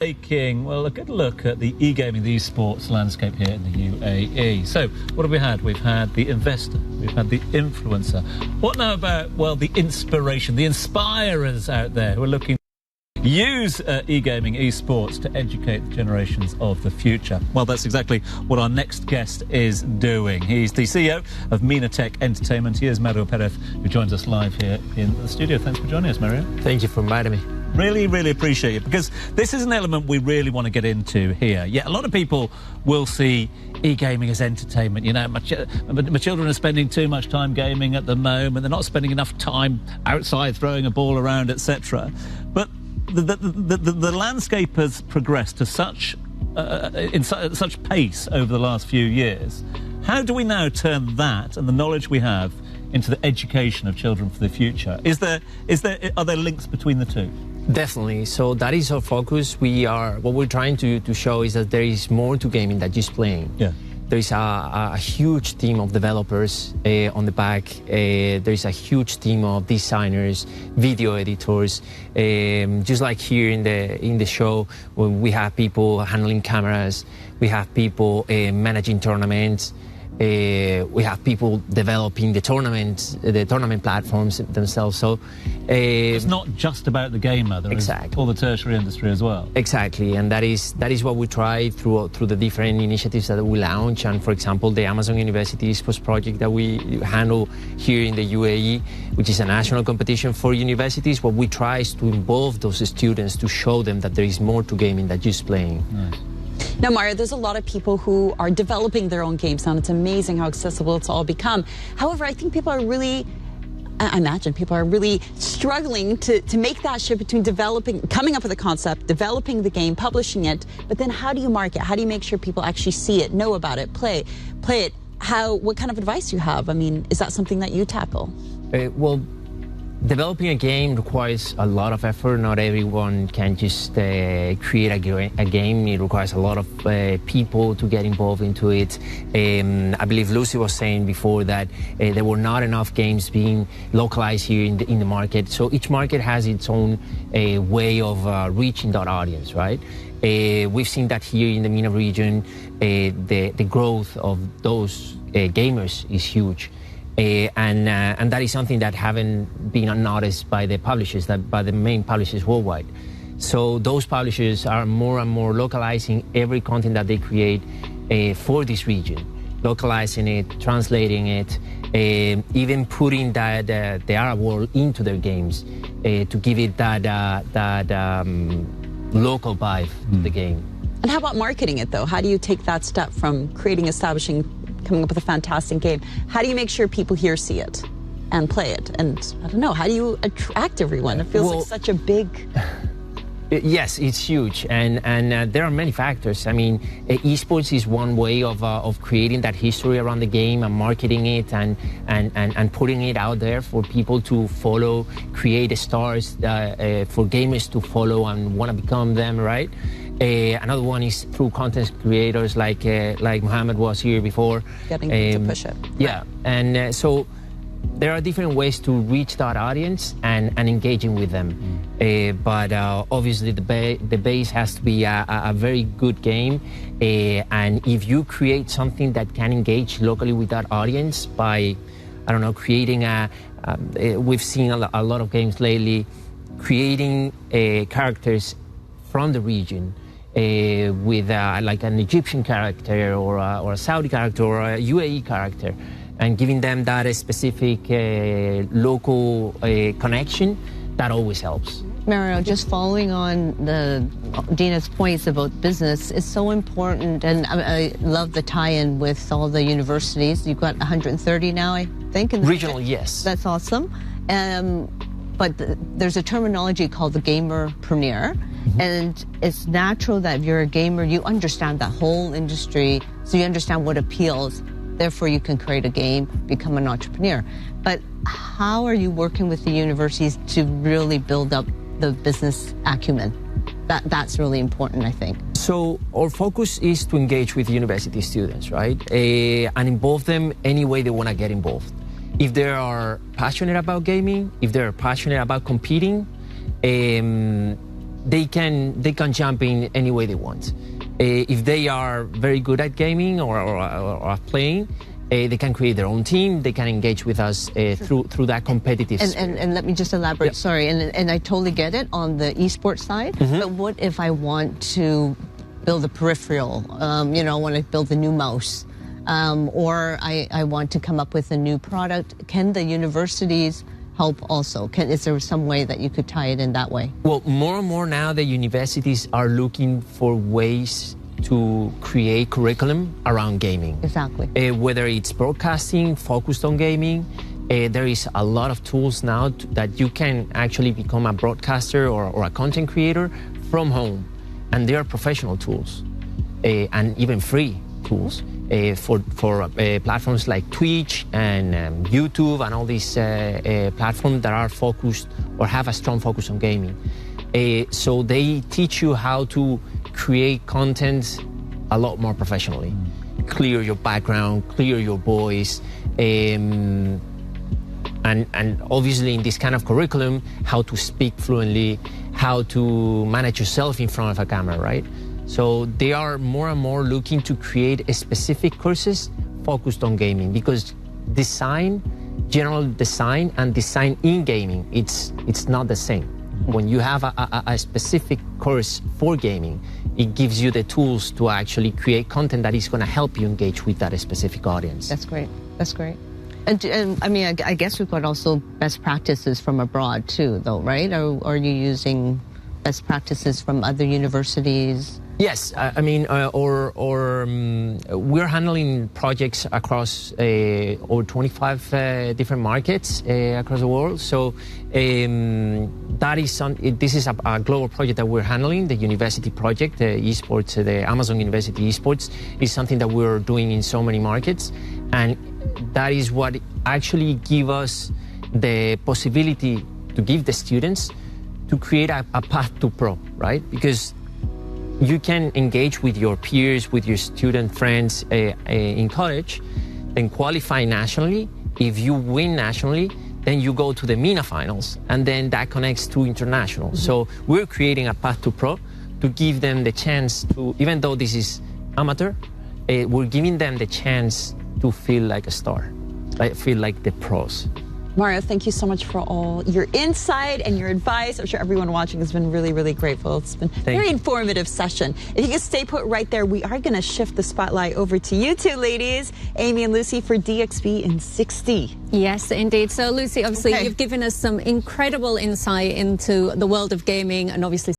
Taking, well, a good look at the e-gaming, the esports landscape here in the UAE. So, what have we had? We've had the investor, we've had the influencer. What now about, well, the inspiration, the inspirers out there who are looking to use e-gaming, esports to educate the generations of the future? Well, that's exactly what our next guest is doing. He's the CEO of MENA Tech Entertainment. He is Mario Pérez, who joins us live here in the studio. Thanks for joining us, Mario. Thank you for inviting me. Really appreciate it, because this is an element we really want to get into here. Yeah, a lot of people will see e-gaming as entertainment. You know, my children are spending too much time gaming at the moment. They're not spending enough time outside throwing a ball around, etc. But the landscape has progressed to such pace over the last few years. How do we now turn that and the knowledge we have into the education of children for the future? Are there links between the two? Definitely. So that is our focus. What we're trying to show is that there is more to gaming than just playing. Yeah. There is a huge team of developers on the back. There is a huge team of designers, video editors. Just like here in the show, when we have people handling cameras, we have people managing tournaments. We have people developing the tournament platforms themselves. So it's not just about the gamer. There is all the tertiary industry as well. Exactly, and that is what we try through the different initiatives that we launch. And for example, the Amazon University Esports project that we handle here in the UAE, which is a national competition for universities. What we try is to involve those students to show them that there is more to gaming than just playing. Nice. Now, Mario, there's a lot of people who are developing their own games now, and it's amazing how accessible it's all become. However, I think I imagine people are really struggling to make that shift between coming up with a concept, developing the game, publishing it, but then how do you market? How do you make sure people actually see it, know about it, play it? What kind of advice do you have? I mean, is that something that you tackle? Well, developing a game requires a lot of effort. Not everyone can just create a game. It requires a lot of people to get involved into it. I believe Lucy was saying before that there were not enough games being localized here in the market. So each market has its own way of reaching that audience, right? We've seen that here in the MENA region, the growth of those gamers is huge. And that is something that haven't been unnoticed by the publishers, by the main publishers worldwide. So those publishers are more and more localizing every content that they create for this region, localizing it, translating it, even putting the Arab world into their games to give it that local vibe to the game. And how about marketing it, though? How do you take that step from coming up with a fantastic game? How do you make sure people here see it and play it? And I don't know, how do you attract everyone? It feels like such a big... Yes, it's huge, and there are many factors. I mean, esports is one way of creating that history around the game and marketing it and putting it out there for people to follow, create stars for gamers to follow and want to become them, right? Another one is through content creators like Mohammed was here before. Getting to push it. Yeah, and so there are different ways to reach that audience and engaging with them. But obviously the base has to be a very good game. And if you create something that can engage locally with that audience by, I don't know, creating we've seen a lot of games lately, creating characters from the region. With like an Egyptian character or a Saudi character or a UAE character, and giving them that specific local connection, that always helps. Mario, just following on Dina's points about business is so important, and I love the tie-in with all the universities. You've got 130 now, I think. Regional, yes. That's awesome. But there's a terminology called the gamerpreneur. And it's natural that if you're a gamer, you understand that whole industry, so you understand what appeals. Therefore, you can create a game, become an entrepreneur. But how are you working with the universities to really build up the business acumen? That's really important, I think. So our focus is to engage with university students, right? And involve them any way they want to get involved. If they are passionate about gaming, if they're passionate about competing, they can jump in any way they want. If they are very good at gaming or playing, they can create their own team. They can engage with us through that competitive spirit. And let me just elaborate. Yep. Sorry, and I totally get it on the esports side. But what if I want to build a peripheral? I want to build a new mouse, or I want to come up with a new product. Can the universities help also? Is there some way that you could tie it in that way? Well, more and more now the universities are looking for ways to create curriculum around gaming. Exactly. Whether it's broadcasting focused on gaming, there is a lot of tools now that you can actually become a broadcaster or a content creator from home. And they are professional tools and even free tools for platforms like Twitch and YouTube and all these platforms that are focused or have a strong focus on gaming. So they teach you how to create content a lot more professionally. Clear your background, clear your voice, and obviously in this kind of curriculum, how to speak fluently, how to manage yourself in front of a camera, right? So they are more and more looking to create specific courses focused on gaming, because design, general design and design in gaming, it's not the same. When you have a specific course for gaming, it gives you the tools to actually create content that is going to help you engage with that specific audience. That's great. That's great. And I mean, I guess we've got also best practices from abroad too, though, right? Or are you using best practices from other universities? Yes, I mean, we're handling projects across over 25 different markets across the world. So this is a global project that we're handling. The university project, the esports, the Amazon University esports, is something that we're doing in so many markets, and that is what actually give us the possibility to give the students to create a path to pro, right? Because you can engage with your peers, with your student friends in college, then qualify nationally. If you win nationally, then you go to the MENA finals, and then that connects to international. Mm-hmm. So we're creating a path to pro to give them the chance to, even though this is amateur, we're giving them the chance to feel like a star, feel like the pros. Mario, thank you so much for all your insight and your advice. I'm sure everyone watching has been really, really grateful. It's been a very informative session. If you can stay put right there, we are going to shift the spotlight over to you two ladies, Amy and Lucy, for DXB in 60. Yes, indeed. So, Lucy, obviously, you've given us some incredible insight into the world of gaming and obviously